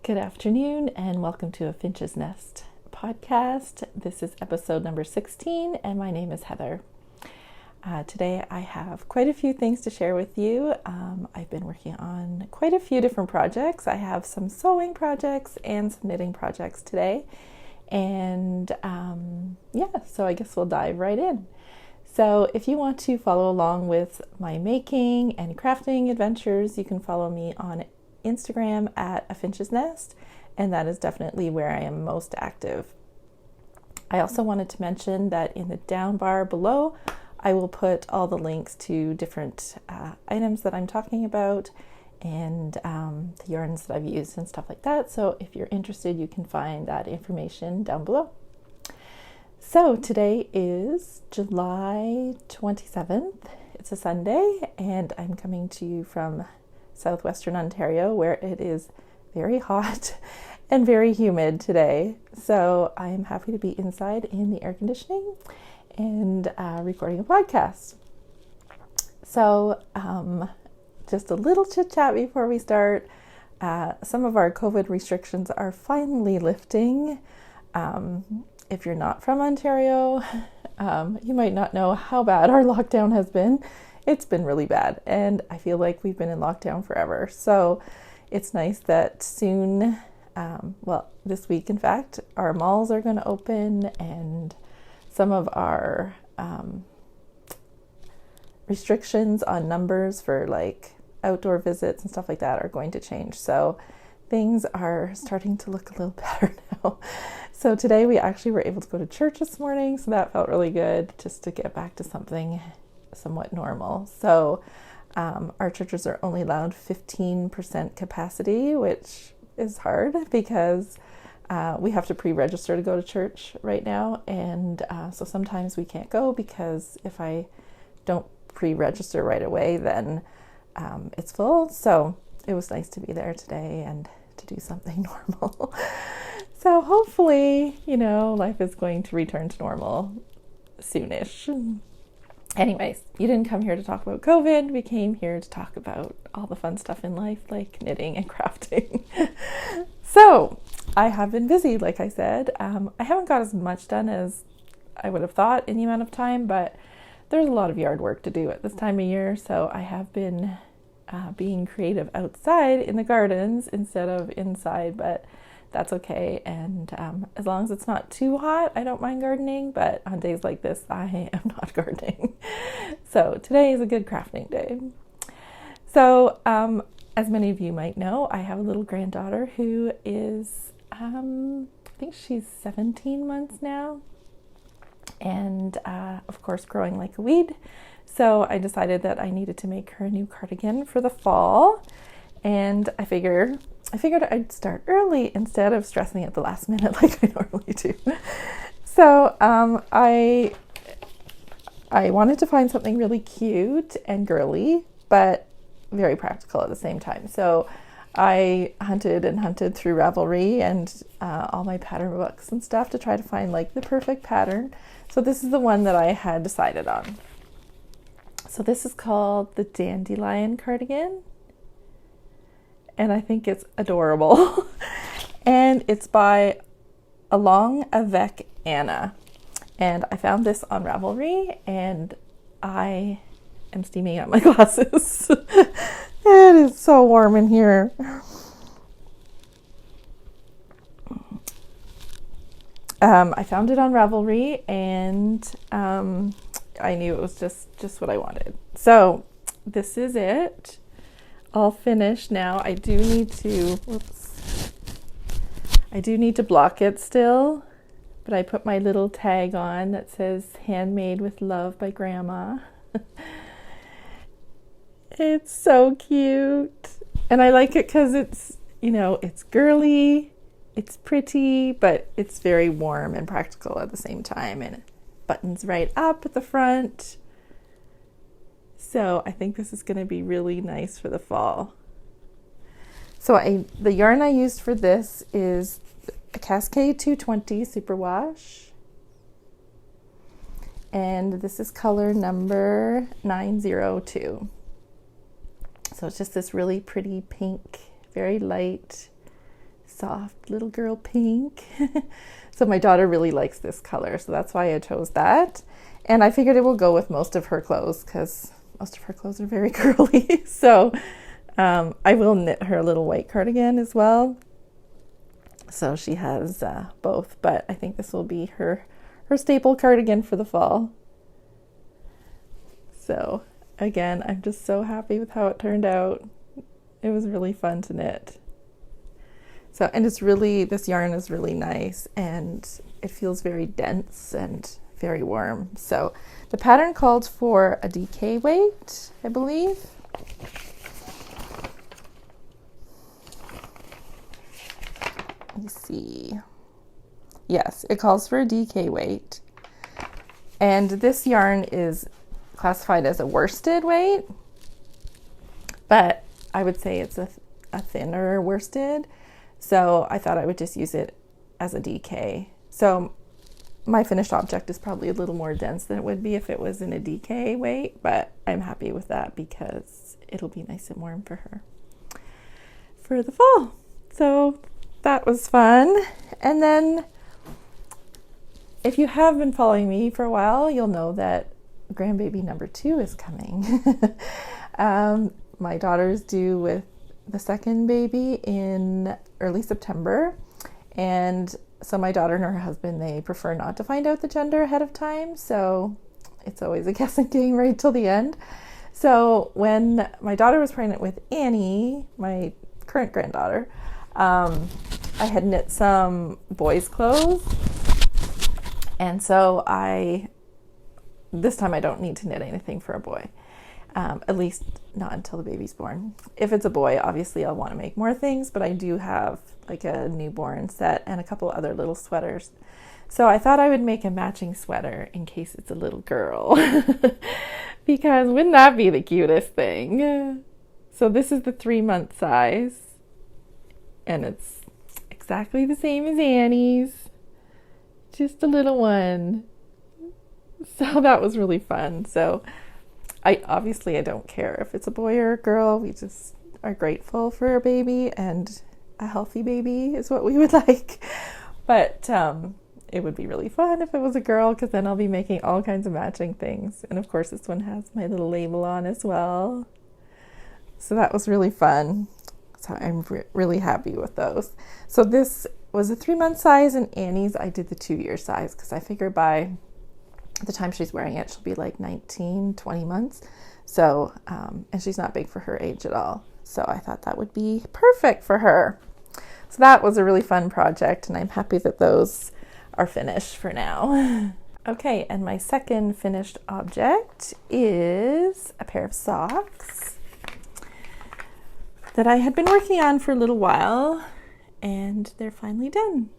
Good afternoon and welcome to a Finch's Nest podcast. This is episode number 16 and my name is Heather. Today I have quite a few things to share with you. I've been working on quite a few different projects. I have some sewing projects and some knitting projects today. And so I guess we'll dive right in. So if you want to follow along with my making and crafting adventures, you can follow me on Instagram at a Finch's Nest, and that is definitely where I am most active. I also wanted to mention that in the down bar below, I will put all the links to different items that I'm talking about and the yarns that I've used and stuff like that. So if you're interested, you can find that information down below. So today is July 27th. It's a Sunday, and I'm coming to you from southwestern Ontario, where it is very hot and very humid today. So I'm happy to be inside in the air conditioning and recording a podcast. So just a little chit chat before we start. Some of our COVID restrictions are finally lifting. If you're not from Ontario, you might not know how bad our lockdown has been. It's been really bad, and I feel like we've been in lockdown forever. So it's nice that soon, this week, in fact, our malls are going to open, and some of our restrictions on numbers for like outdoor visits and stuff like that are going to change. So things are starting to look a little better now. So today we actually were able to go to church this morning, so that felt really good just to get back to something somewhat normal. So our churches are only allowed 15% capacity, which is hard because we have to pre-register to go to church right now, and so sometimes we can't go because if I don't pre-register right away, then it's full. So it was nice to be there today and to do something normal. So hopefully, life is going to return to normal soonish. Anyways, you didn't come here to talk about COVID. We came here to talk about all the fun stuff in life, like knitting and crafting. So I have been busy, like I said. I haven't got as much done as I would have thought in the amount of time, but there's a lot of yard work to do at this time of year. So I have been being creative outside in the gardens instead of inside, but that's okay. And as long as it's not too hot, I don't mind gardening, but on days like this, I am not gardening. So today is a good crafting day. So as many of you might know, I have a little granddaughter who is, I think she's 17 months now, and of course growing like a weed. So I decided that I needed to make her a new cardigan for the fall, and I figured I'd start early instead of stressing at the last minute like I normally do. So I wanted to find something really cute and girly, but very practical at the same time. So I hunted through Ravelry and all my pattern books and stuff to try to find like the perfect pattern. So this is the one that I had decided on. So this is called the Dandelion cardigan, and I think it's adorable. And it's by Avec Anna. And I found this on Ravelry, and I am steaming out my glasses. It is so warm in here. I found it on Ravelry, and I knew it was just what I wanted. So this is it. All finished now. I do need to block it still, but I put my little tag on that says "Handmade with Love" by Grandma. It's so cute, and I like it because it's it's girly, it's pretty, but it's very warm and practical at the same time, and it buttons right up at the front. So I think this is going to be really nice for the fall. So the yarn I used for this is a Cascade 220 Superwash. And this is color number 902. So it's just this really pretty pink, very light soft little girl pink. So my daughter really likes this color, so that's why I chose that. And I figured it will go with most of her clothes because most of her clothes are very girly. So I will knit her a little white cardigan as well. So she has both, but I think this will be her staple cardigan for the fall. So again, I'm just so happy with how it turned out. It was really fun to knit. So, and it's really, this yarn is really nice and it feels very dense and very warm. So the pattern called for a DK weight, I believe. Let me see. Yes, it calls for a DK weight. And this yarn is classified as a worsted weight, but I would say it's a thinner worsted. So I thought I would just use it as a DK. So my finished object is probably a little more dense than it would be if it was in a DK weight, but I'm happy with that because it'll be nice and warm for her for the fall. So that was fun. And then if you have been following me for a while, you'll know that grandbaby number 2 is coming. My daughter's due with the second baby in early September, and so my daughter and her husband, they prefer not to find out the gender ahead of time, so it's always a guessing game right till the end. So when my daughter was pregnant with Annie, my current granddaughter, I had knit some boys' clothes, and so this time I don't need to knit anything for a boy. At least not until the baby's born. If it's a boy, obviously I'll want to make more things, but I do have like a newborn set and a couple other little sweaters. So I thought I would make a matching sweater in case it's a little girl. Because wouldn't that be the cutest thing? So this is the 3-month size, and it's exactly the same as Annie's, just a little one. So that was really fun. So I don't care if it's a boy or a girl. We just are grateful for a baby, and a healthy baby is what we would like. But it would be really fun if it was a girl, because then I'll be making all kinds of matching things. And of course this one has my little label on as well. So that was really fun. So I'm really happy with those. So this was a 3-month size, and Annie's I did the 2-year size because I figured by the time she's wearing it, she'll be like 19, 20 months. So, and she's not big for her age at all. So I thought that would be perfect for her. So that was a really fun project, and I'm happy that those are finished for now. Okay, and my second finished object is a pair of socks that I had been working on for a little while, and they're finally done.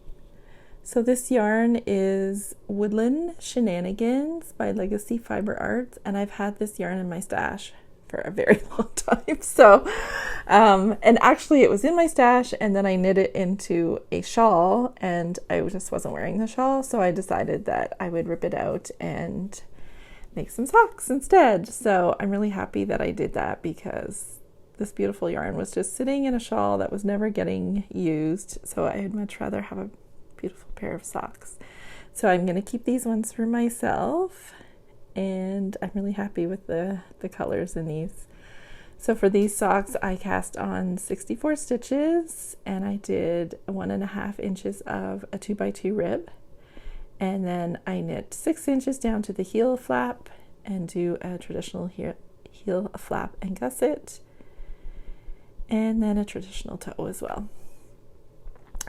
So this yarn is Woodland Shenanigans by Legacy Fiber Arts, and I've had this yarn in my stash for a very long time. So, and actually it was in my stash, and then I knit it into a shawl, and I just wasn't wearing the shawl, so I decided that I would rip it out and make some socks instead. So I'm really happy that I did that, because this beautiful yarn was just sitting in a shawl that was never getting used, so I'd much rather have a beautiful pair of socks. So I'm going to keep these ones for myself, and I'm really happy with the colors in these. So for these socks I cast on 64 stitches, and I did 1.5 inches of a 2x2 rib, and then I knit 6 inches down to the heel flap and do a traditional heel flap and gusset, and then a traditional toe as well.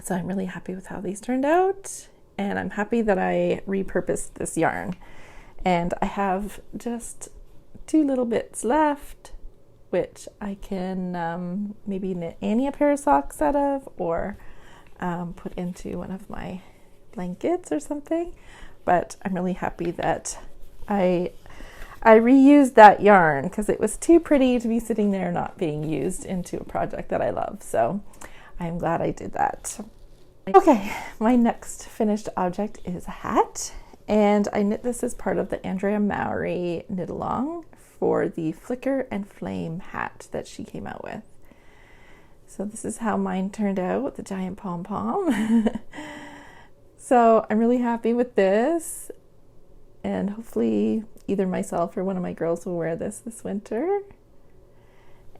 So I'm really happy with how these turned out, and I'm happy that I repurposed this yarn. And I have just 2 little bits left, which I can maybe knit Annie a pair of socks out of, or put into one of my blankets or something. But I'm really happy that I reused that yarn, because it was too pretty to be sitting there not being used into a project that I love. So I'm glad I did that. Okay, my next finished object is a hat, and I knit this as part of the Andrea Mowry knit along for the Flicker and Flame hat that she came out with. So this is how mine turned out with the giant pom-pom. So I'm really happy with this, and hopefully either myself or one of my girls will wear this winter.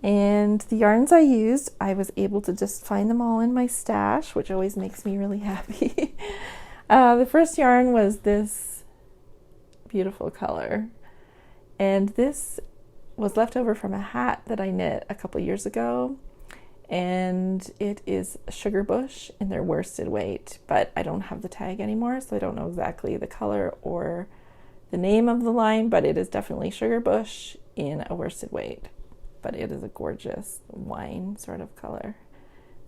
And the yarns I used, I was able to just find them all in my stash, which always makes me really happy. The first yarn was this beautiful color, and this was left over from a hat that I knit a couple years ago, and it is Sugar Bush in their worsted weight, but I don't have the tag anymore, so I don't know exactly the color or the name of the line, but it is definitely Sugar Bush in a worsted weight. But it is a gorgeous wine sort of color.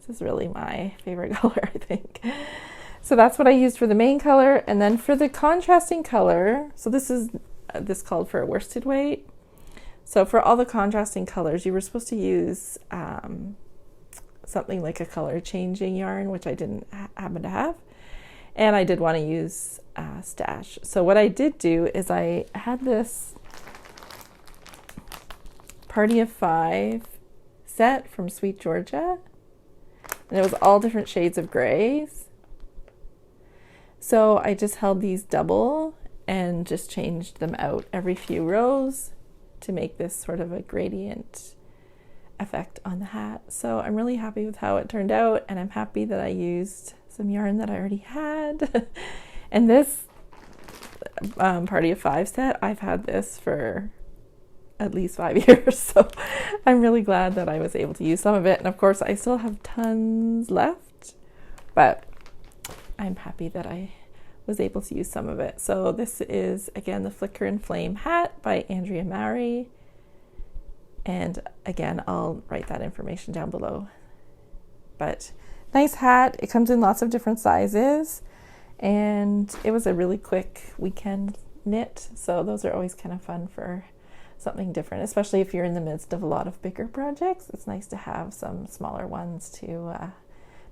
This is really my favorite color, I think. So that's what I used for the main color. And then for the contrasting color, so this called for a worsted weight. So for all the contrasting colors, you were supposed to use something like a color changing yarn, which I didn't happen to have. And I did want to use stash. So what I did do is I had this Party of 5 set from Sweet Georgia, and it was all different shades of grays. So I just held these double and just changed them out every few rows to make this sort of a gradient effect on the hat. So I'm really happy with how it turned out, and I'm happy that I used some yarn that I already had. And this Party of 5 set, I've had this for at least 5 years, so I'm really glad that I was able to use some of it. And of course I still have tons left, but I'm happy that I was able to use some of it. So this is again the Flicker and Flame hat by Andrea Mowry, and again I'll write that information down below. But nice hat. It comes in lots of different sizes, and it was a really quick weekend knit, so those are always kind of fun for something different, especially if you're in the midst of a lot of bigger projects. It's nice to have some smaller ones to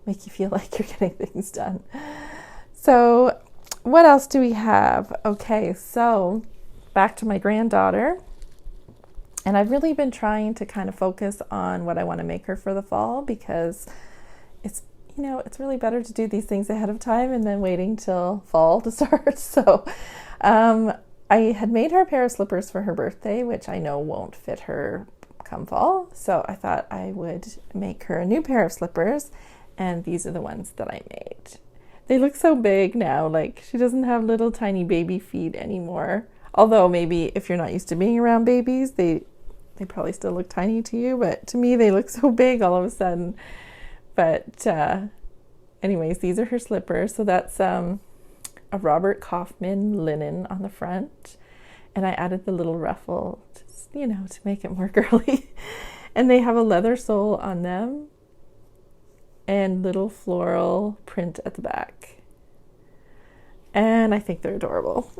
make you feel like you're getting things done. So what else do we have? Okay, so back to my granddaughter, and I've really been trying to kind of focus on what I want to make her for the fall, because it's, you know, it's really better to do these things ahead of time and then waiting till fall to start. So I had made her a pair of slippers for her birthday, which I know won't fit her come fall. So I thought I would make her a new pair of slippers, and these are the ones that I made. They look so big now, like she doesn't have little tiny baby feet anymore. Although maybe if you're not used to being around babies, they probably still look tiny to you, but to me they look so big all of a sudden. But anyways, these are her slippers. So that's a Robert Kaufman linen on the front, and I added the little ruffle, just, you know, to make it more girly. And they have a leather sole on them and little floral print at the back, and I think they're adorable.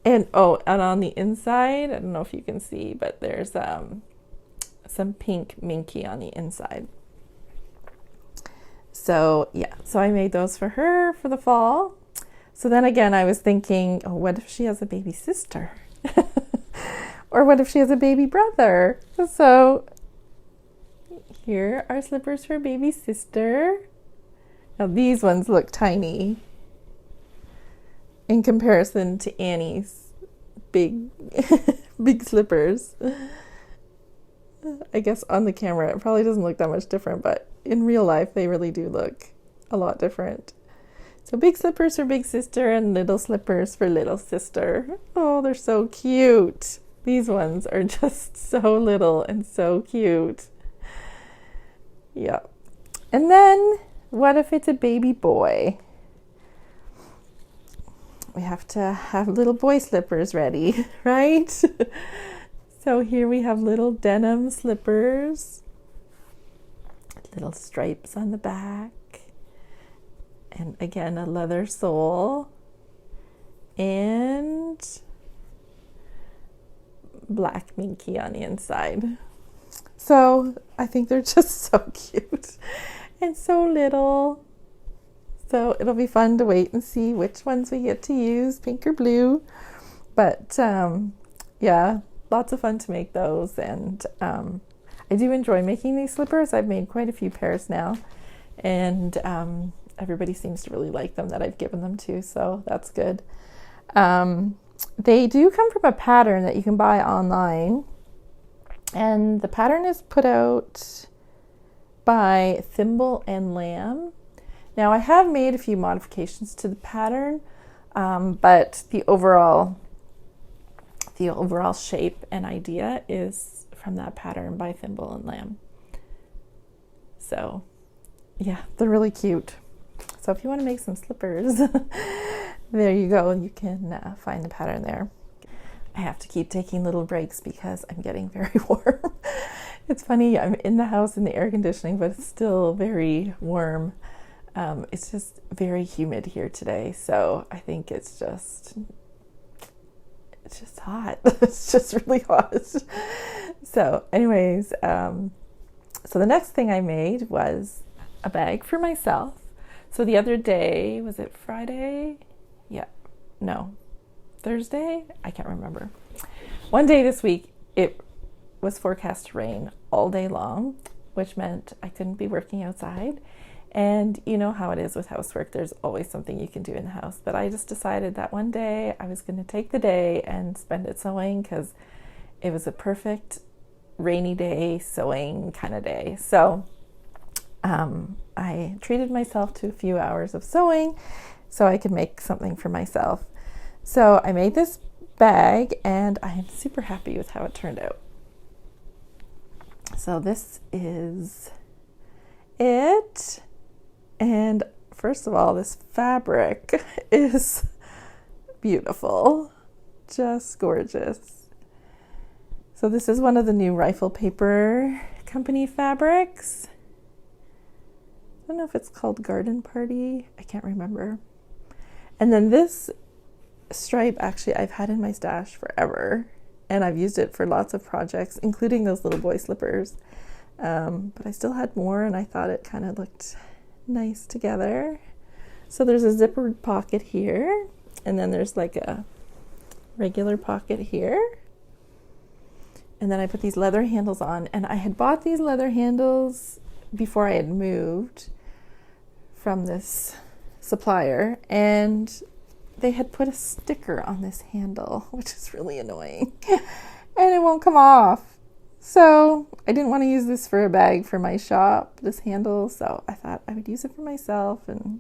And on the inside, I don't know if you can see, but there's some pink minky on the inside. So yeah, so I made those for her for the fall. So then again, I was thinking, oh, what if she has a baby sister? Or what if she has a baby brother? So here are slippers for baby sister. Now these ones look tiny in comparison to Annie's big, big slippers. I guess on the camera it probably doesn't look that much different, but in real life they really do look a lot different. So big slippers for big sister and little slippers for little sister. Oh, they're so cute. These ones are just so little and so cute. Yeah. And then what if it's a baby boy? We have to have little boy slippers ready, right? So here we have little denim slippers, little stripes on the back, and again a leather sole, and black minky on the inside. So I think they're just so cute and so little. So it'll be fun to wait and see which ones we get to use, pink or blue. But yeah, lots of fun to make those. And I do enjoy making these slippers. I've made quite a few pairs now, and everybody seems to really like them that I've given them to, so that's good. They do come from a pattern that you can buy online, and the pattern is put out by Thimble and Lamb. Now, I have made a few modifications to the pattern, but the overall shape and idea is from that pattern by Thimble and Lamb. So yeah, they're really cute. So if you want to make some slippers, there you go. You can find the pattern there. I have to keep taking little breaks because I'm getting very warm. It's funny, I'm in the house in the air conditioning, but it's still very warm. It's just very humid here today, so I think it's just hot. It's just really hot. So anyways, so the next thing I made was a bag for myself. So the other day, was it Friday? Yeah, no, Thursday? I can't remember. One day this week, it was forecast to rain all day long, which meant I couldn't be working outside. And you know how it is with housework, there's always something you can do in the house. But I just decided that one day I was going to take the day and spend it sewing, because it was a perfect rainy day sewing kind of day. So I treated myself to a few hours of sewing so I could make something for myself. So I made this bag, and I am super happy with how it turned out. So this is it. And first of all, this fabric is beautiful, just gorgeous. So this is one of the new Rifle Paper Company fabrics. I don't know if it's called Garden Party. I can't remember. And then this stripe, actually, I've had in my stash forever, and I've used it for lots of projects, including those little boy slippers. But I still had more, and I thought it kind of looked nice together. So there's a zippered pocket here, and then there's like a regular pocket here, and then I put these leather handles on. And I had bought these leather handles before I had moved from this supplier, and they had put a sticker on this handle, which is really annoying, and it won't come off. So I didn't want to use this for a bag for my shop, this handle, so I thought I would use it for myself, and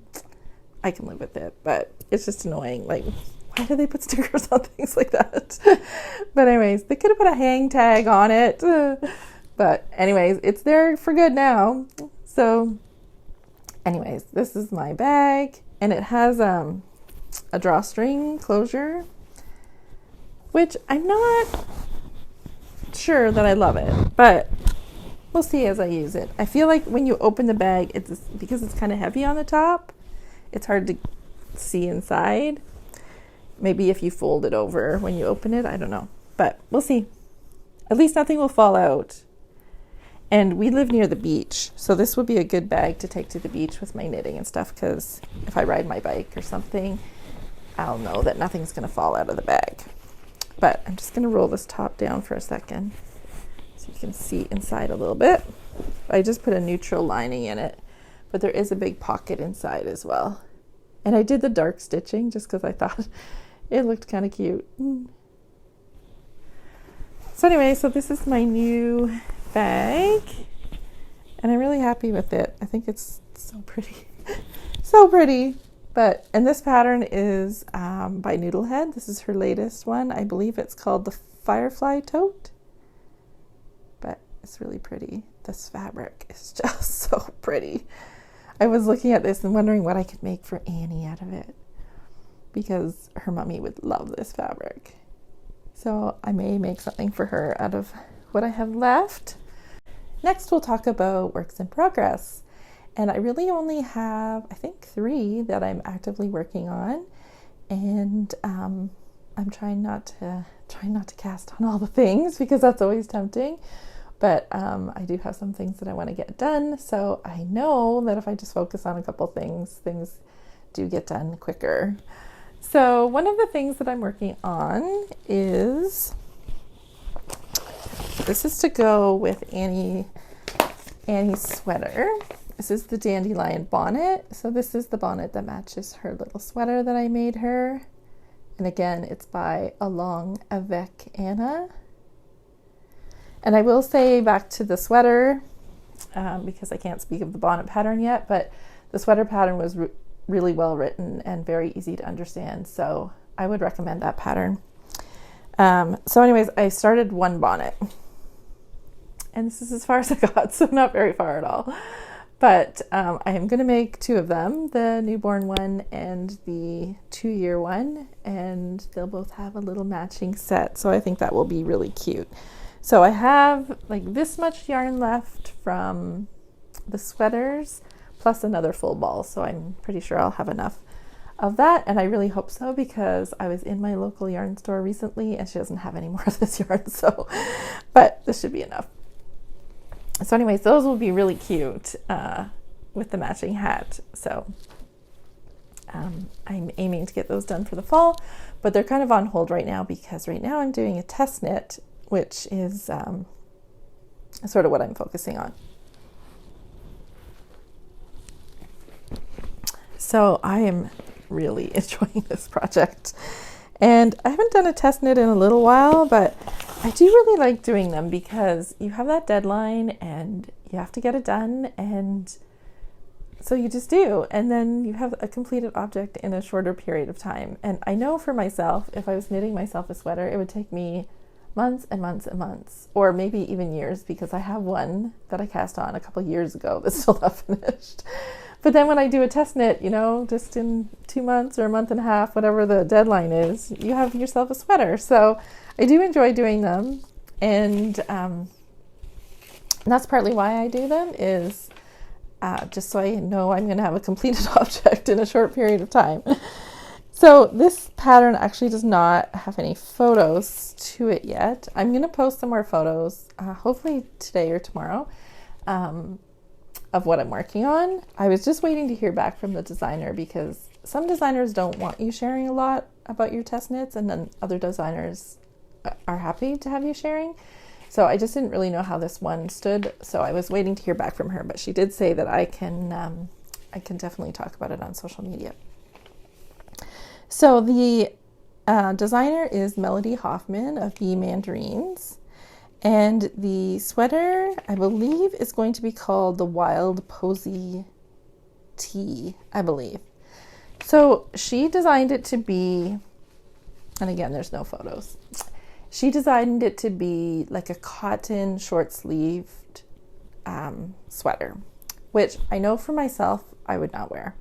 I can live with it, but it's just annoying. Like, why do they put stickers on things like that? But anyways, they could have put a hang tag on it. But anyways, it's there for good now. So anyways, this is my bag, and it has a drawstring closure, which I'm not sure that I love it, but we'll see as I use it. I feel like when you open the bag, it's because it's kind of heavy on the top, it's hard to see inside. Maybe if you fold it over when you open it, I don't know, but we'll see. At least nothing will fall out. And we live near the beach, so this would be a good bag to take to the beach with my knitting and stuff, because if I ride my bike or something, I'll know that nothing's going to fall out of the bag. But I'm just going to roll this top down for a second so you can see inside a little bit. I just put a neutral lining in it, but there is a big pocket inside as well. And I did the dark stitching just because I thought it looked kind of cute. So anyway, so this is my new bag, and I'm really happy with it. I think it's so pretty. So pretty. And this pattern is by Noodlehead. This is her latest one. I believe it's called the Firefly tote. But it's really pretty. This fabric is just so pretty. I was looking at this and wondering what I could make for Annie out of it, because her mummy would love this fabric. So I may make something for her out of what I have left. Next, we'll talk about works in progress. And I really only have, I think, 3 that I'm actively working on. And I'm trying not to cast on all the things, because that's always tempting. But I do have some things that I want to get done. So I know that if I just focus on a couple things do get done quicker. So one of the things that I'm working on is this is to go with Annie's sweater. This is the Dandelion bonnet. So this is the bonnet that matches her little sweater that I made her. And again, it's by Avec Anna. And I will say back to the sweater, because I can't speak of the bonnet pattern yet, but the sweater pattern was really well written and very easy to understand. So I would recommend that pattern. So anyways, I started one bonnet. And this is as far as I got, so not very far at all. But I am going to make two of them, the newborn one and the 2-year one, and they'll both have a little matching set. So I think that will be really cute. So I have like this much yarn left from the sweaters, plus another full ball. So I'm pretty sure I'll have enough of that, and I really hope so, because I was in my local yarn store recently and she doesn't have any more of this yarn. So, but this should be enough. So anyways, those will be really cute with the matching hat. So I'm aiming to get those done for the fall, but they're kind of on hold right now because right now I'm doing a test knit, which is sort of what I'm focusing on. So I am really enjoying this project. And I haven't done a test knit in a little while, but I do really like doing them because you have that deadline and you have to get it done, and so you just do, and then you have a completed object in a shorter period of time. And I know for myself, if I was knitting myself a sweater, it would take me months and months and months, or maybe even years, because I have one that I cast on a couple years ago that's still not finished. But then when I do a test knit, you know, just in 2 months or a month and a half, whatever the deadline is, you have yourself a sweater. So I do enjoy doing them. And that's partly why I do them, is just so I know I'm going to have a completed object in a short period of time. So this pattern actually does not have any photos to it yet. I'm going to post some more photos, hopefully today or tomorrow, of what I'm working on. I was just waiting to hear back from the designer, because some designers don't want you sharing a lot about your test knits, and then other designers are happy to have you sharing. So I just didn't really know how this one stood, so I was waiting to hear back from her, but she did say that I can definitely talk about it on social media. So the designer is Melody Hoffman of Bee Mandarins. And the sweater, I believe, is going to be called the Wild Posy Tee, I believe. So she designed it to be, and again, there's no photos. She designed it to be like a cotton short-sleeved sweater, which I know for myself I would not wear.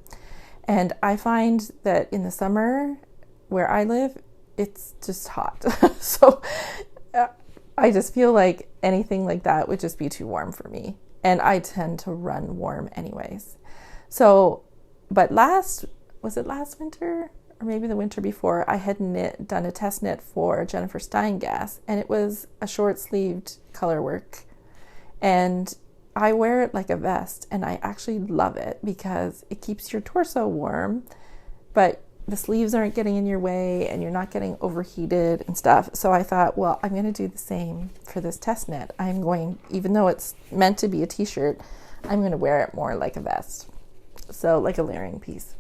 And I find that in the summer where I live, it's just hot. So I just feel like anything like that would just be too warm for me. And I tend to run warm anyways. So, but was it last winter? Or maybe the winter before, I had done a test knit for Jennifer Steingass, and it was a short-sleeved color work. And I wear it like a vest, and I actually love it because it keeps your torso warm, but the sleeves aren't getting in your way and you're not getting overheated and stuff. So I thought, well, I'm going to do the same for this test knit. Even though it's meant to be a t-shirt, I'm going to wear it more like a vest. So like a layering piece.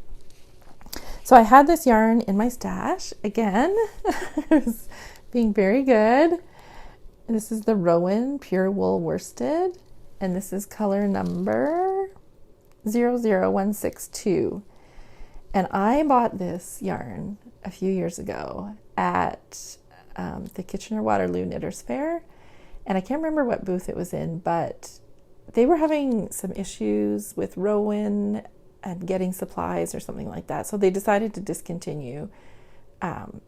So I had this yarn in my stash again. It was being very good. This is the Rowan Pure Wool Worsted, and this is color number 00162. And I bought this yarn a few years ago at the Kitchener-Waterloo Knitters Fair. And I can't remember what booth it was in, but they were having some issues with Rowan and getting supplies or something like that. So they decided to discontinue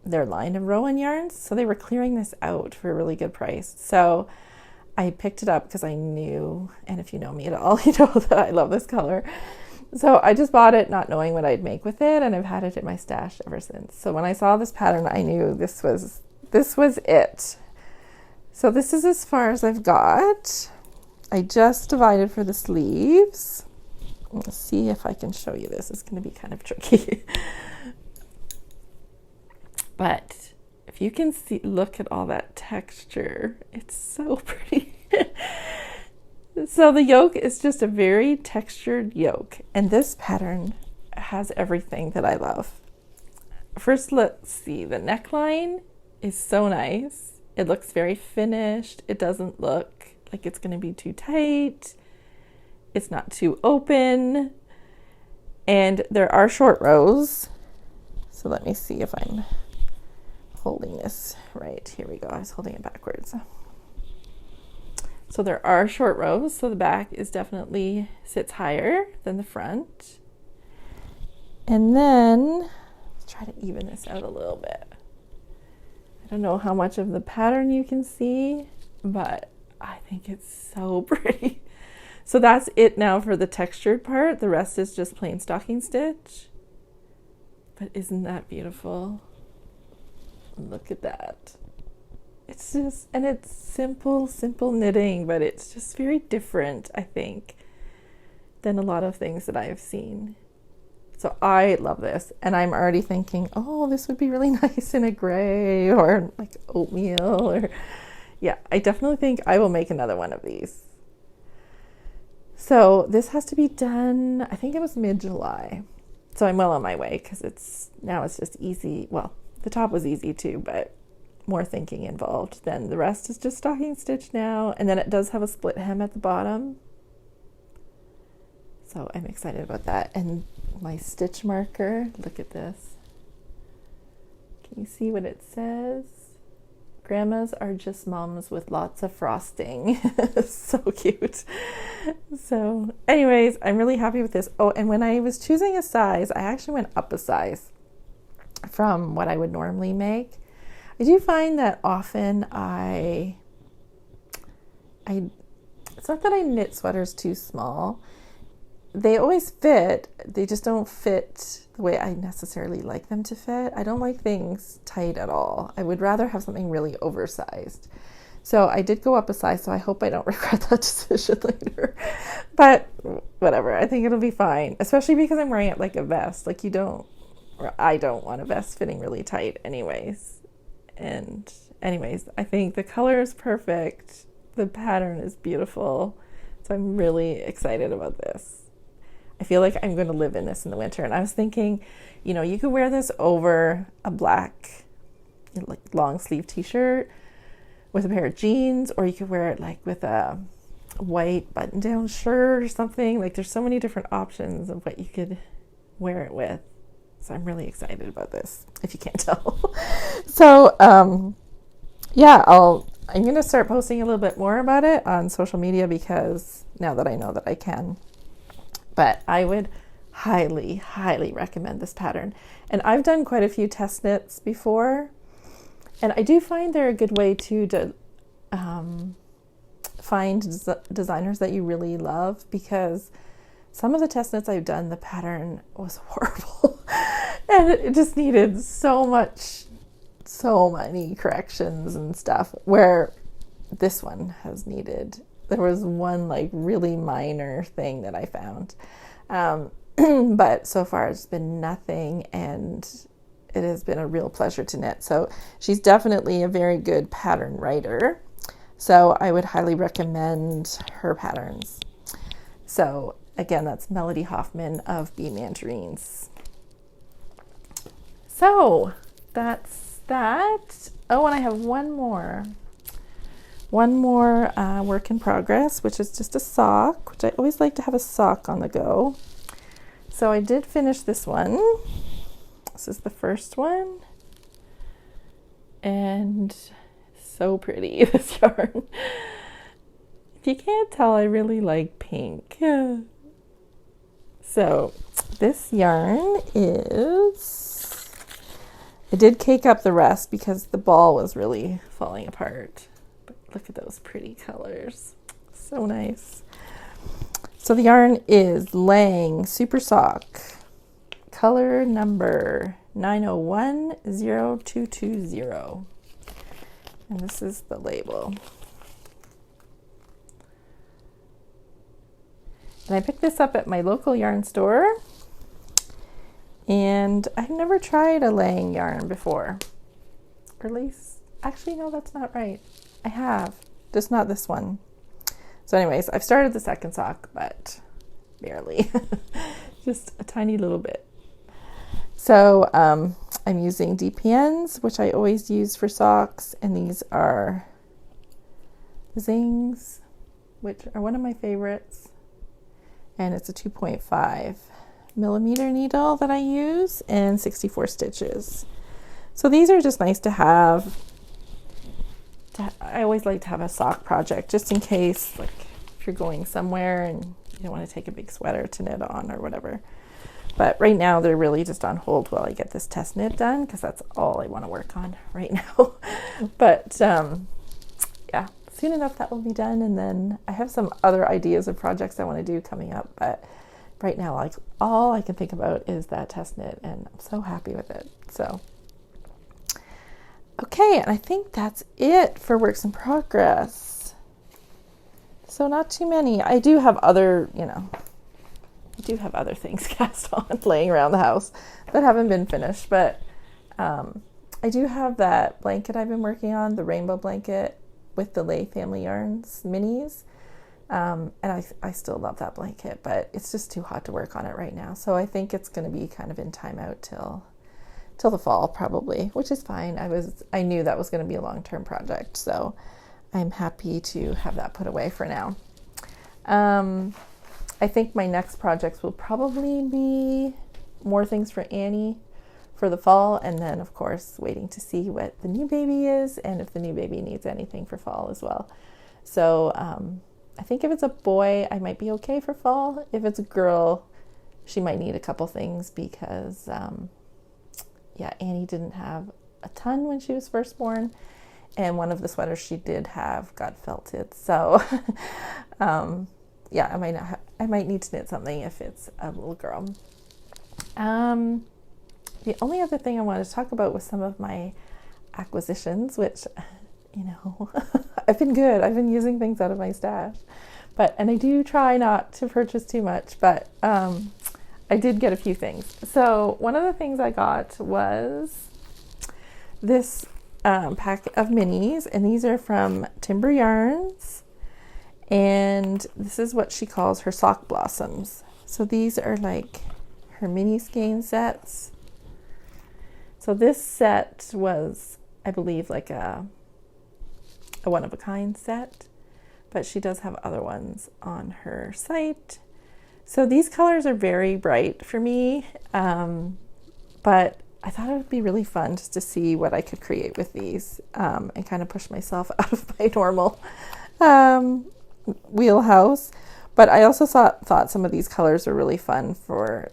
their line of Rowan yarns. So they were clearing this out for a really good price. So I picked it up because I knew, and if you know me at all, you know that I love this color. So I just bought it not knowing what I'd make with it, and I've had it in my stash ever since. So when I saw this pattern, I knew this was it. So this is as far as I've got. I just divided for the sleeves. Let's see if I can show you this. It's going to be kind of tricky. But if you can see, look at all that texture. It's so pretty. So the yoke is just a very textured yoke, and this pattern has everything that I love. First, let's see. The neckline is so nice. It looks very finished. It doesn't look like it's going to be too tight. It's not too open. And there are short rows. So let me see if I'm holding this right. Here we go. I was holding it backwards. So there are short rows. So the back is definitely sits higher than the front. And then let's try to even this out a little bit. I don't know how much of the pattern you can see, but I think it's so pretty. So that's it now for the textured part. The rest is just plain stocking stitch. But isn't that beautiful? Look at that. It's just, and it's simple knitting, but it's just very different, I think, than a lot of things that I've seen. So I love this, and I'm already thinking, oh, this would be really nice in a gray or like oatmeal, or yeah, I definitely think I will make another one of these. So this has to be done, I think it was mid-July. So I'm well on my way, because it's just easy. Well, the top was easy too, but more thinking involved. Then the rest is just stocking stitch now, and then it does have a split hem at the bottom. So I'm excited about that. And my stitch marker, look at this. Can you see what it says? Grandmas are just moms with lots of frosting. So cute. So anyways, I'm really happy with this. Oh, and when I was choosing a size, I actually went up a size from what I would normally make. I do find that often it's not that I knit sweaters too small. They always fit, they just don't fit the way I necessarily like them to fit. I don't like things tight at all. I would rather have something really oversized. So I did go up a size, so I hope I don't regret that decision later. But whatever, I think it'll be fine, especially because I'm wearing it like a vest. Like I don't want a vest fitting really tight anyways. And anyways, I think the color is perfect. The pattern is beautiful. So I'm really excited about this. I feel like I'm going to live in this in the winter. And I was thinking, you could wear this over a black, like long sleeve t-shirt with a pair of jeans, or you could wear it like with a white button down shirt or something. Like there's so many different options of what you could wear it with. So I'm really excited about this, if you can't tell. So, yeah, I'm going to start posting a little bit more about it on social media, because now that I know that I can. But I would highly, highly recommend this pattern. And I've done quite a few test knits before, and I do find they're a good way to find designers that you really love, because some of the test knits I've done, the pattern was horrible. And it just needed so many corrections and stuff, where this one has needed, there was one like really minor thing that I found. But so far it's been nothing, and it has been a real pleasure to knit. So she's definitely a very good pattern writer. So I would highly recommend her patterns. So again, that's Melody Hoffman of Bee Mandarins. So that's that. Oh, and I have one more work in progress, which is just a sock, which I always like to have a sock on the go. So I did finish this one. This is the first one. And so pretty, this yarn. If you can't tell, I really like pink. So this yarn is, I did cake up the rest because the ball was really falling apart. But look at those pretty colors. So nice. So the yarn is Lang Super Soxx, color number 9010220. And this is the label. And I picked this up at my local yarn store. And I've never tried a Lang yarn before, or lace. Actually, no, that's not right. I have, just not this one. So anyways, I've started the second sock, but barely, just a tiny little bit. So I'm using DPNs, which I always use for socks, and these are Zings, which are one of my favorites, and it's a 2.5 millimeter needle that I use, and 64 stitches. So these are just nice to have. I always like to have a sock project just in case, like if you're going somewhere and you don't want to take a big sweater to knit on or whatever. But right now they're really just on hold while I get this test knit done, because that's all I want to work on right now. But yeah, soon enough that will be done, and then I have some other ideas of projects I want to do coming up, but right now, like, all I can think about is that test knit, and I'm so happy with it. So okay, and I think that's it for works in progress. So not too many. I do have other, things cast on laying around the house that haven't been finished, but I do have that blanket I've been working on, the rainbow blanket with the Lay Family Yarns minis. And I still love that blanket, but it's just too hot to work on it right now. So I think it's going to be kind of in timeout till the fall probably, which is fine. I knew that was going to be a long-term project, so I'm happy to have that put away for now. I think my next projects will probably be more things for Annie for the fall, and then of course waiting to see what the new baby is and if the new baby needs anything for fall as well. So I think if it's a boy, I might be okay for fall. If it's a girl, she might need a couple things because Annie didn't have a ton when she was first born, and one of the sweaters she did have got felted. So I might need to knit something if it's a little girl. The only other thing I wanted to talk about was some of my acquisitions, which, I've been good. I've been using things out of my stash, and I do try not to purchase too much, but I did get a few things. So one of the things I got was this pack of minis, and these are from Timber Yarns, and this is what she calls her sock blossoms. So these are like her mini skein sets. So this set was, I believe, like a one-of-a-kind set, but she does have other ones on her site. So these colors are very bright for me, but I thought it would be really fun just to see what I could create with these, and kind of push myself out of my normal wheelhouse. But I also thought some of these colors were really fun for,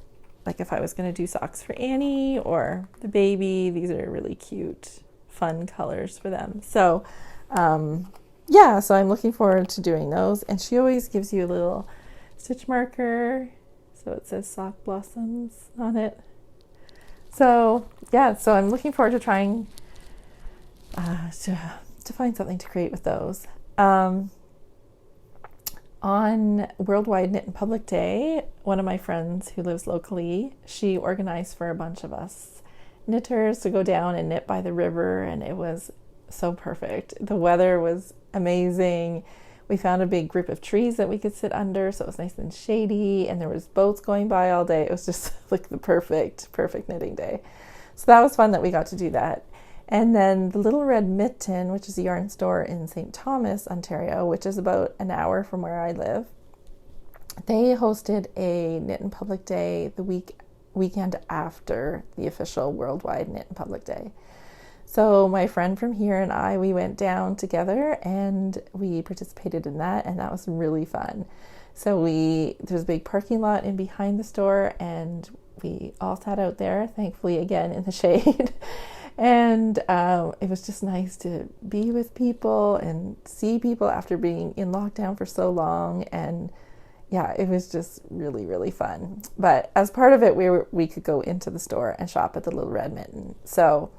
like, if I was going to do socks for Annie or the baby. These are really cute, fun colors for them. So so I'm looking forward to doing those. And she always gives you a little stitch marker, so it says sock blossoms on it. So I'm looking forward to trying to find something to create with those. On Worldwide Knit in Public Day, one of my friends who lives locally, she organized for a bunch of us knitters to go down and knit by the river, and it was so perfect. The weather was amazing. We found a big group of trees that we could sit under, so it was nice and shady, and there was boats going by all day. It was just like the perfect knitting day. So that was fun that we got to do that. And then the Little Red Mitten, which is a yarn store in St. Thomas, Ontario, which is about an hour from where I live, they hosted a Knit in Public Day the weekend after the official Worldwide Knit in Public Day. So my friend from here and I, we went down together and we participated in that, and that was really fun. So there's a big parking lot in behind the store, and we all sat out there, thankfully again in the shade. And it was just nice to be with people and see people after being in lockdown for so long. And it was just really, really fun. But as part of it, we could go into the store and shop at the Little Red Mitten. So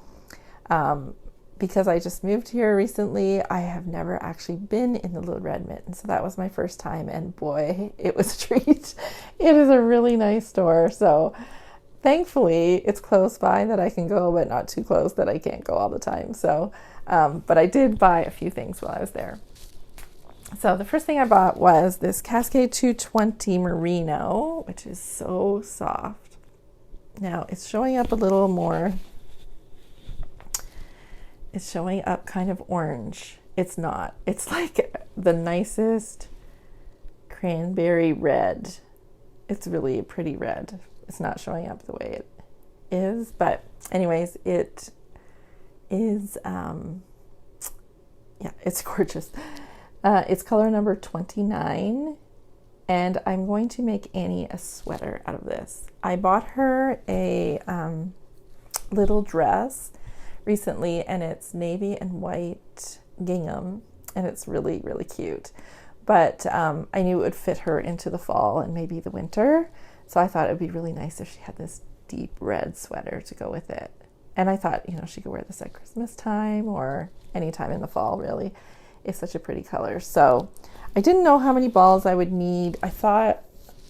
because I just moved here recently, I have never actually been in the Little Red Mitten. So that was my first time, and boy, it was a treat. It is a really nice store. So thankfully it's close by that I can go, but not too close that I can't go all the time. So, but I did buy a few things while I was there. So the first thing I bought was this Cascade 220 Merino, which is so soft. Now it's showing up a little more. It's showing up kind of orange. It's not. It's like the nicest cranberry red. It's really a pretty red. It's not showing up the way it is, but anyways, it is, yeah, it's gorgeous. It's color number 29, and I'm going to make Annie a sweater out of this. I bought her a little dress recently, and it's navy and white gingham, and it's really, really cute. But I knew it would fit her into the fall and maybe the winter, so I thought it would be really nice if she had this deep red sweater to go with it. And I thought, you know, she could wear this at Christmas time or any time in the fall, really. It's such a pretty color. So I didn't know how many balls I would need. I thought,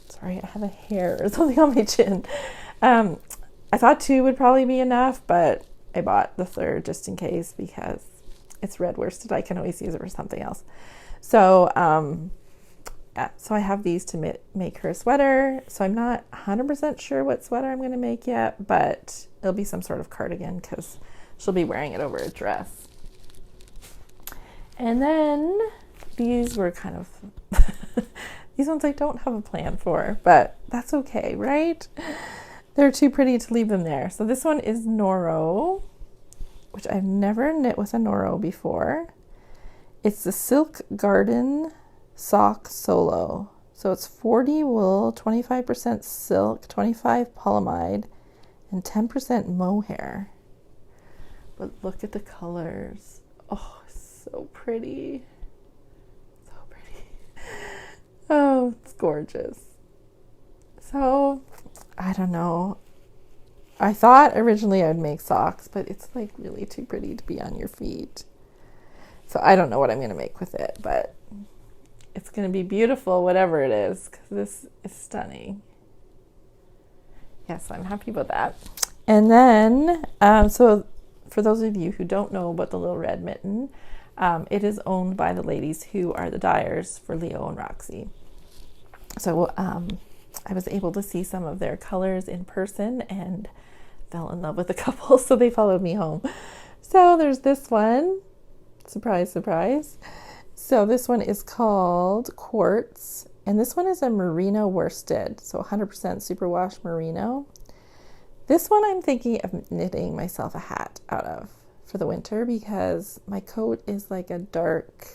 sorry, I have a hair or something on my chin. I thought 2 would probably be enough, but I bought the 3rd just in case because it's red worsted. I can always use it for something else. So, yeah, so I have these to make her a sweater. So I'm not 100% sure what sweater I'm going to make yet, but it'll be some sort of cardigan because she'll be wearing it over a dress. And then these were kind of, these ones I don't have a plan for, but that's okay, right? They're too pretty to leave them there. So this one is Noro, which I've never knit with a Noro before. It's the Silk Garden Sock Solo. So it's 40 wool, 25% silk, 25 polyamide, and 10% mohair. But look at the colors. Oh, so pretty. So pretty. Oh, it's gorgeous. So, I don't know. I thought originally I'd make socks, but it's like really too pretty to be on your feet. So I don't know what I'm going to make with it, but it's going to be beautiful, whatever it is, because this is stunning. Yes, I'm happy about that. And then, so for those of you who don't know about the little Red Mitten, it is owned by the ladies who are the dyers for Leo and Roxy. So I was able to see some of their colors in person and fell in love with a couple, so they followed me home. So there's this one. Surprise, surprise. So this one is called Quartz, and this one is a merino worsted, so 100% superwash merino. This one I'm thinking of knitting myself a hat out of for the winter because my coat is like a dark,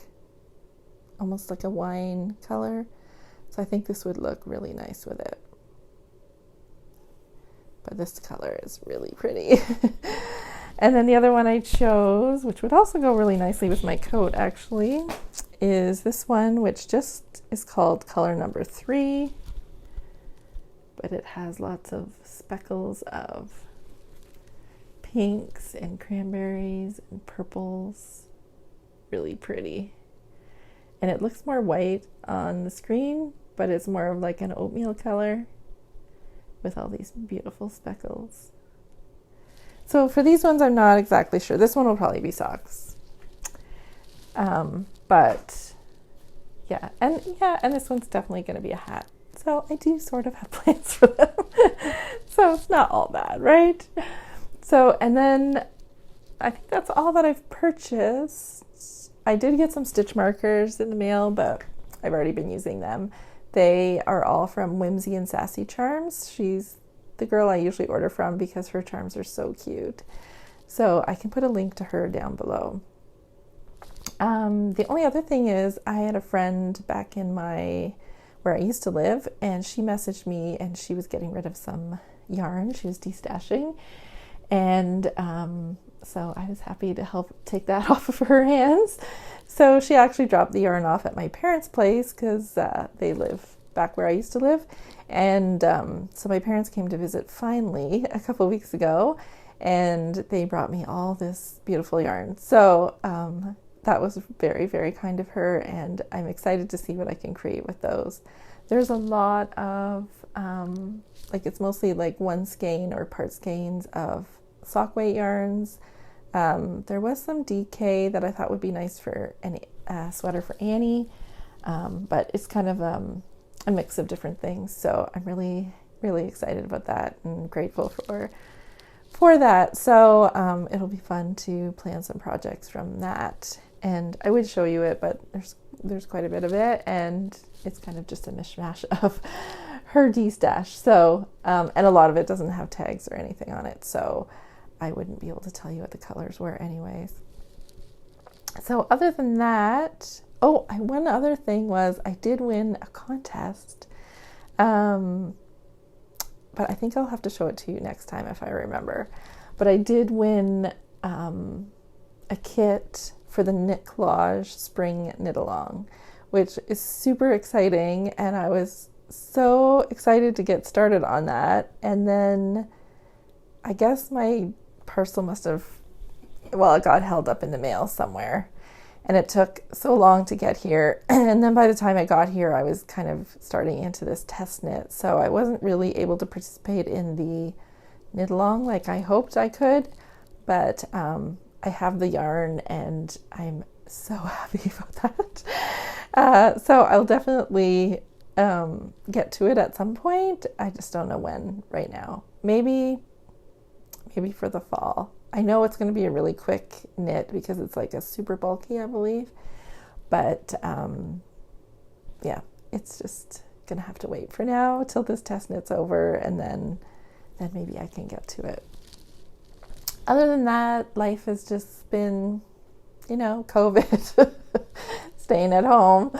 almost like a wine color. So I think this would look really nice with it. But this color is really pretty. And then the other one I chose, which would also go really nicely with my coat actually, is this one, which just is called color number 3. But it has lots of speckles of pinks and cranberries and purples. Really pretty. And it looks more white on the screen, but it's more of like an oatmeal color with all these beautiful speckles. So for these ones, I'm not exactly sure. This one will probably be socks. But yeah, and this one's definitely going to be a hat. So I do sort of have plans for them. So it's not all bad, right? So, and then I think that's all that I've purchased. I did get some stitch markers in the mail, but I've already been using them. They are all from Whimsy and Sassy charms. She's the girl I usually order from because her charms are so cute. So I can put a link to her down below. The only other thing is I had a friend back in where I used to live, and she messaged me and she was getting rid of some yarn. She was destashing, and so I was happy to help take that off of her hands. So she actually dropped the yarn off at my parents' place because they live back where I used to live, and so my parents came to visit finally a couple weeks ago, and they brought me all this beautiful yarn. So that was very, very kind of her, and I'm excited to see what I can create with those. there's a lot of, like it's mostly like one skein or part skeins of sock weight yarns. There was some DK that I thought would be nice for a sweater for Annie, but it's kind of a mix of different things. So I'm really, really excited about that and grateful for that. So it'll be fun to plan some projects from that. And I would show you it, but there's quite a bit of it, and it's kind of just a mishmash of her D-stash. So, and a lot of it doesn't have tags or anything on it, so I wouldn't be able to tell you what the colors were anyways. So other than that, one other thing was I did win a contest, but I think I'll have to show it to you next time if I remember. But I did win a kit for the Knit Collage Spring Knit Along, which is super exciting, and I was so excited to get started on that. And then I guess my parcel it got held up in the mail somewhere, and it took so long to get here. And then by the time I got here, I was kind of starting into this test knit, so I wasn't really able to participate in the knit along like I hoped I could, but I have the yarn and I'm so happy about that. So I'll definitely get to it at some point. I just don't know when right now. Maybe for the fall. I know it's going to be a really quick knit because it's like a super bulky, I believe. But yeah, it's just going to have to wait for now till this test knit's over, and then maybe I can get to it. Other than that, life has just been, COVID, staying at home.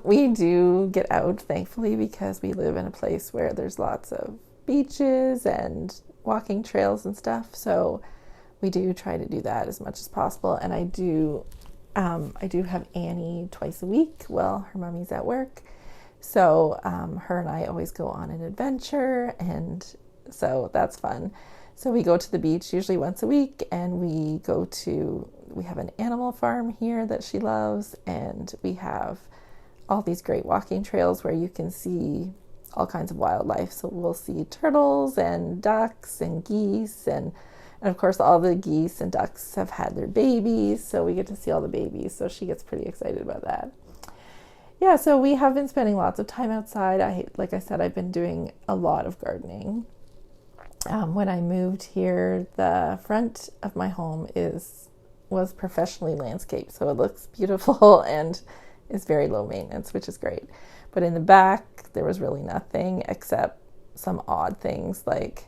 We do get out, thankfully, because we live in a place where there's lots of beaches and walking trails and stuff. So we do try to do that as much as possible. And I do have Annie twice a week while her mommy's at work. So her and I always go on an adventure, and so that's fun. So we go to the beach usually once a week, and we have an animal farm here that she loves, and we have all these great walking trails where you can see all kinds of wildlife. So we'll see turtles and ducks and geese, and of course all the geese and ducks have had their babies, so we get to see all the babies. So she gets pretty excited about that. Yeah, so we have been spending lots of time outside. Like I said, I've been doing a lot of gardening. When I moved here, the front of my home was professionally landscaped, so it looks beautiful and is very low maintenance, which is great. But in the back, there was really nothing except some odd things, like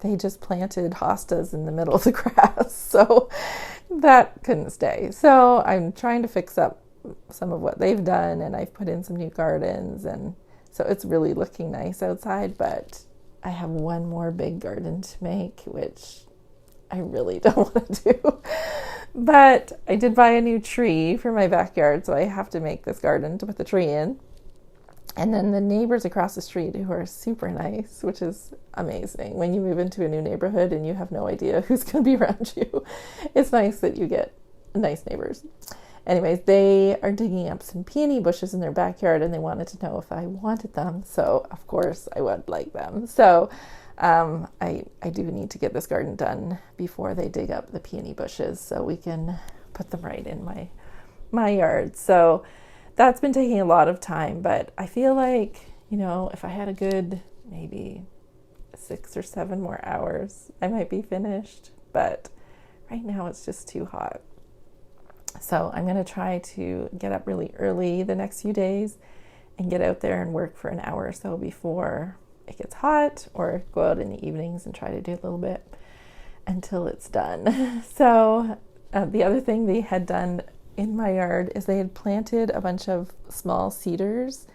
they just planted hostas in the middle of the grass, so that couldn't stay. So I'm trying to fix up some of what they've done, and I've put in some new gardens, and so it's really looking nice outside. But I have one more big garden to make, which I really don't want to do. But I did buy a new tree for my backyard, so I have to make this garden to put the tree in. And then the neighbors across the street, who are super nice, which is amazing. When you move into a new neighborhood and you have no idea who's going to be around you, it's nice that you get nice neighbors. Anyways, they are digging up some peony bushes in their backyard, and they wanted to know if I wanted them. So, of course, I would like them. So, I do need to get this garden done before they dig up the peony bushes, so we can put them right in my yard. So that's been taking a lot of time, but I feel like, if I had a good maybe 6 or 7 more hours, I might be finished. But right now it's just too hot. So I'm going to try to get up really early the next few days and get out there and work for an hour or so before it gets hot, or go out in the evenings and try to do a little bit until it's done. So the other thing they had done in my yard is they had planted a bunch of small cedars,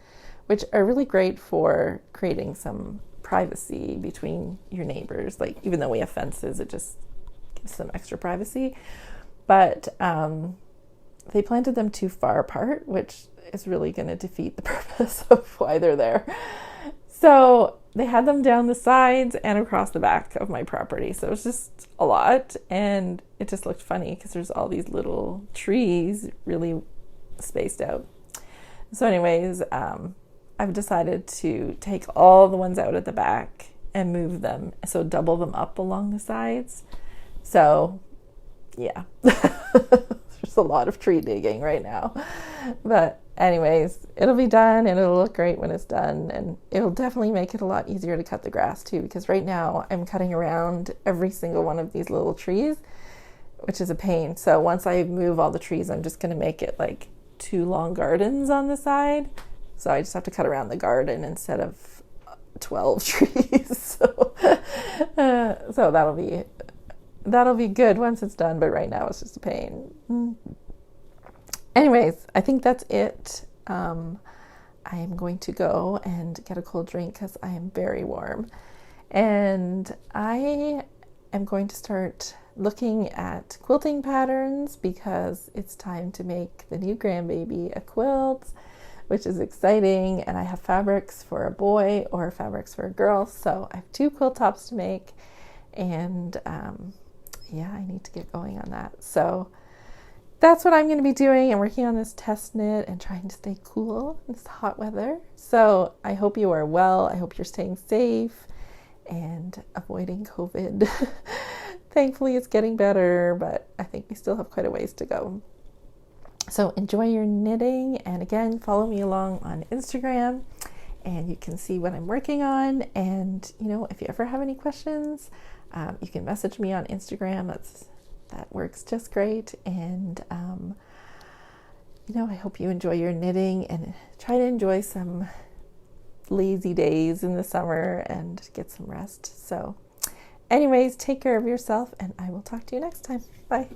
which are really great for creating some privacy between your neighbors. Like, even though we have fences, it just gives some extra privacy. But they planted them too far apart, which is really going to defeat the purpose of why they're there. So they had them down the sides and across the back of my property. So it was just a lot, and it just looked funny because there's all these little trees really spaced out. So anyways, I I've decided to take all the ones out at the back and move them, so double them up along the sides. So yeah, there's a lot of tree digging right now, but anyways, it'll be done and it'll look great when it's done, and it'll definitely make it a lot easier to cut the grass too, because right now I'm cutting around every single one of these little trees, which is a pain. So once I move all the trees, I'm just going to make it like 2 long gardens on the side. So I just have to cut around the garden instead of 12 trees. So that'll be good once it's done, but right now it's just a pain. Anyways, I think that's it. I am going to go and get a cold drink because I am very warm. And I am going to start looking at quilting patterns because it's time to make the new grandbaby a quilt, which is exciting. And I have fabrics for a boy or fabrics for a girl. So I have 2 quilt tops to make. And yeah, I need to get going on that. So that's what I'm going to be doing. I'm working on this test knit and trying to stay cool in this hot weather. So I hope you are well. I hope you're staying safe and avoiding COVID. Thankfully, it's getting better, but I think we still have quite a ways to go. So enjoy your knitting. And again, follow me along on Instagram and you can see what I'm working on. And, you know, if you ever have any questions, you can message me on Instagram. That works just great. And, you know, I hope you enjoy your knitting and try to enjoy some lazy days in the summer and get some rest. So anyways, take care of yourself and I will talk to you next time. Bye.